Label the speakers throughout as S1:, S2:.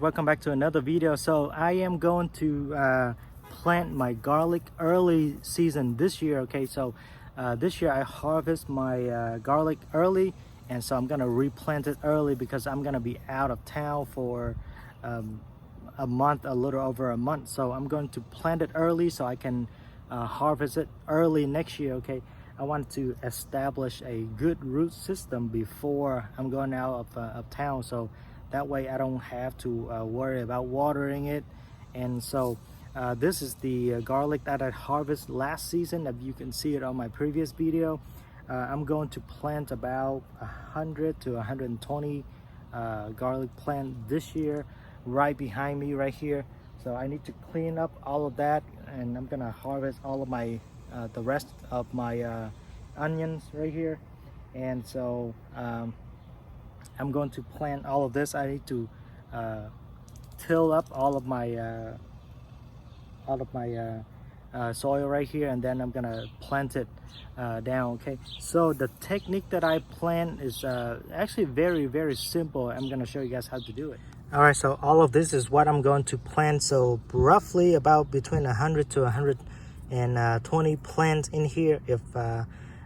S1: Welcome back to another video. So I am going to plant my garlic early season this year. Okay, so this year I harvest my garlic early, and so I'm gonna replant it early because I'm gonna be out of town for a month, a little over a month. So I'm going to plant it early so I can harvest it early next year. Okay, I want to establish a good root system before I'm going out of town, so that way I don't have to worry about watering it. And so this is the garlic that I harvested last season. If you can see it on my previous video, I'm going to plant about 100 to 120 garlic plant this year, right behind me right here. So I need to clean up all of that, and I'm gonna harvest all of my the rest of my onions right here. And so I'm going to plant all of this. I need to till up all of my soil right here, and then I'm gonna plant it down. Okay, so the technique that I plan is actually very simple. I'm gonna show you guys how to do it. All right, so all of this is what I'm going to plant. So roughly about between 100 to 120 plants in here. If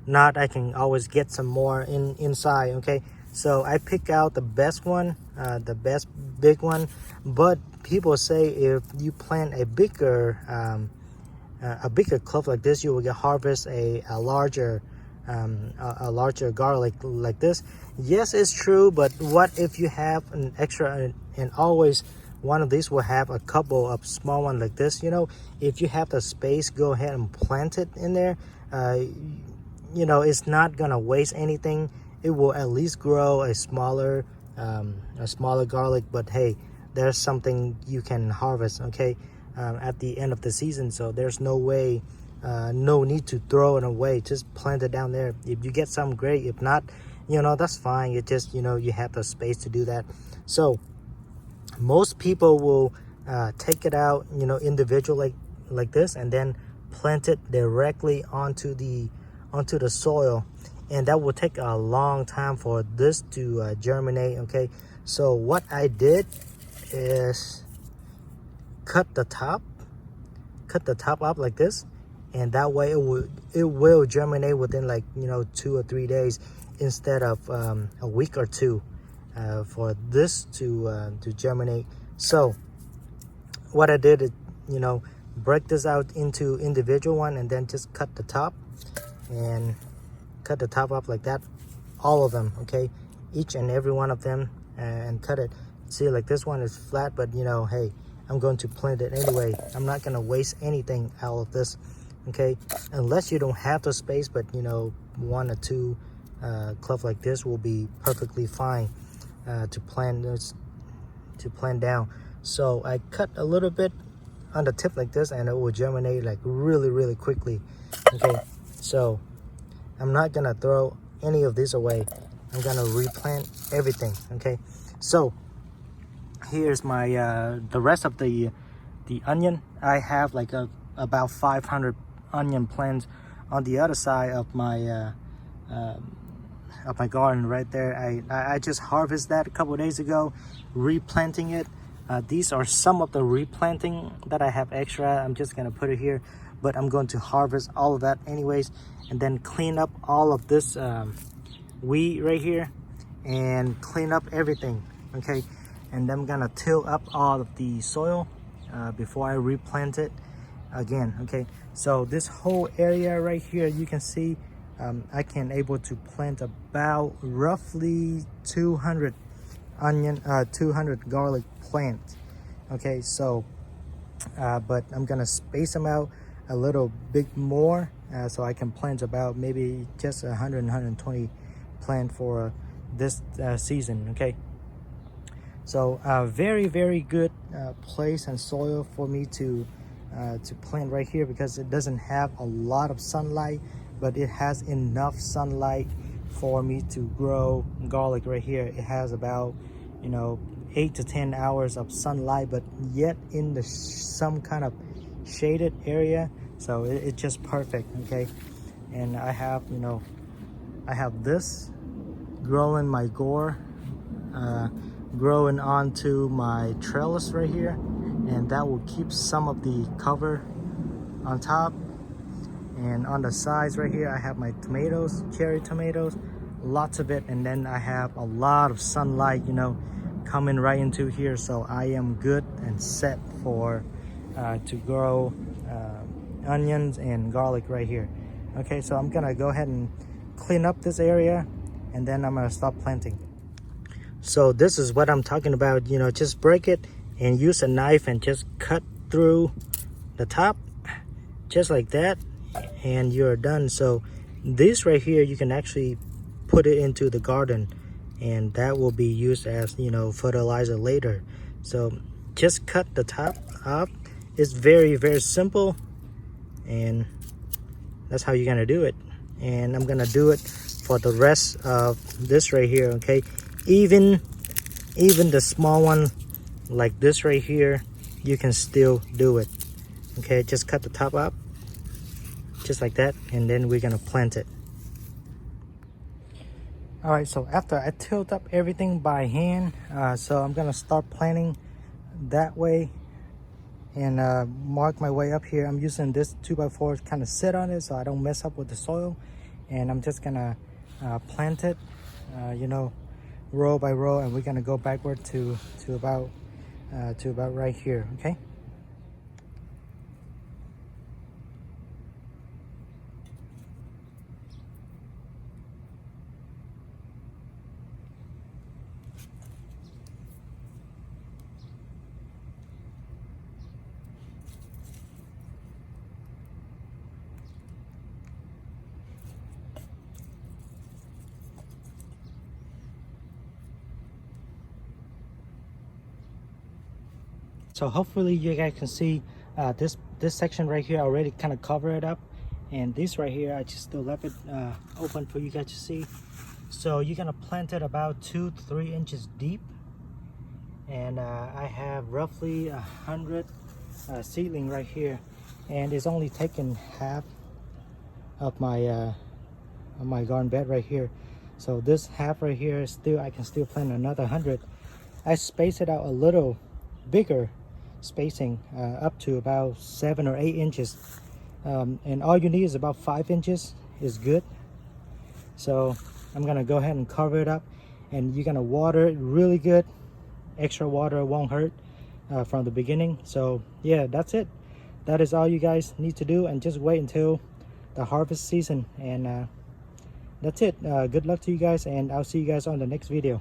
S1: not, I can always get some more inside. Okay, so I pick out the best one, the best big one. But people say if you plant a bigger clump like this, you will get harvest a larger garlic like this. Yes, it's true, but what if you have an extra, and always one of these will have a couple of small ones like this. You know, if you have the space, go ahead and plant it in there. You know, it's not gonna waste anything. It will at least grow a smaller garlic. But hey, there's something you can harvest, okay, at the end of the season. So there's no way, no need to throw it away. Just plant it down there. If you get some, great. If not, you know, that's fine. It just, you know, you have the space to do that. So most people will take it out, you know, individual like this, and then plant it directly onto the soil, and that will take a long time for this to germinate. Okay, so what I did is cut the top up like this, and that way it will germinate within, like, you know, 2 or 3 days instead of a week or two for this to germinate. So what I did is, you know, break this out into individual one, and then just cut the top up like that, all of them. Okay, each and every one of them, and cut it. See, like this one is flat, but you know, hey, I'm going to plant it anyway. I'm not gonna waste anything out of this. Okay, unless you don't have the space, but you know, 1 or 2 clump like this will be perfectly fine to plant down. So I cut a little bit on the tip like this, and it will germinate like really quickly. Okay, so I'm not gonna throw any of this away. I'm gonna replant everything. Okay, so here's my the rest of the onion. I have like about 500 onion plants on the other side of my garden right there. I just harvested that a couple of days ago, replanting it. These are some of the replanting that I have extra. I'm just gonna put it here, but I'm going to harvest all of that anyways, and then clean up all of this weed right here, and clean up everything. Okay, and then I'm gonna till up all of the soil before I replant it again. Okay, so this whole area right here, you can see I can able to plant about roughly 200 garlic plants. Okay, so but I'm gonna space them out a little bit more, so I can plant about maybe just 120 plant for this season. Okay, so very good place and soil for me to plant right here, because it doesn't have a lot of sunlight, but it has enough sunlight for me to grow garlic right here. It has about, you know, 8 to 10 hours of sunlight, but yet in the some kind of shaded area, so it's just perfect. Okay, and I have, you know, I have this growing my gore growing onto my trellis right here, and that will keep some of the cover on top. And on the sides right here I have my tomatoes, cherry tomatoes, lots of it, and then I have a lot of sunlight, you know, coming right into here, so I am good and set for to grow onions and garlic right here. Okay, so I'm gonna go ahead and clean up this area, and then I'm gonna start planting. So this is what I'm talking about, you know, just break it and use a knife and just cut through the top just like that, and you're done. So this right here, you can actually put it into the garden, and that will be used as, you know, fertilizer later. So just cut the top off. It's very, very simple, and that's how you're gonna do it. And I'm gonna do it for the rest of this right here. Okay, even the small one like this right here, you can still do it. Okay, just cut the top up just like that, and then we're gonna plant it. All right, so after I tilled up everything by hand, so I'm gonna start planting that way and mark my way up here. I'm using this 2x4 to kind of sit on it so I don't mess up with the soil, and I'm just gonna plant it, you know, row by row, and we're gonna go backward to about right here. Okay. So hopefully you guys can see this section right here. I already kind of cover it up, and this right here I just still left it open for you guys to see. So you're gonna plant it about 2 to 3 inches deep, and I have roughly 100 seedling right here, and it's only taken half of my garden bed right here. So this half right here is still, I can still plant another 100. I space it out a little bigger spacing, up to about 7 or 8 inches, and all you need is about 5 inches is good. So I'm gonna go ahead and cover it up, and you're gonna water it really good. Extra water won't hurt from the beginning. So yeah, that's it. That is all you guys need to do, and just wait until the harvest season, and that's it. Good luck to you guys, and I'll see you guys on the next video.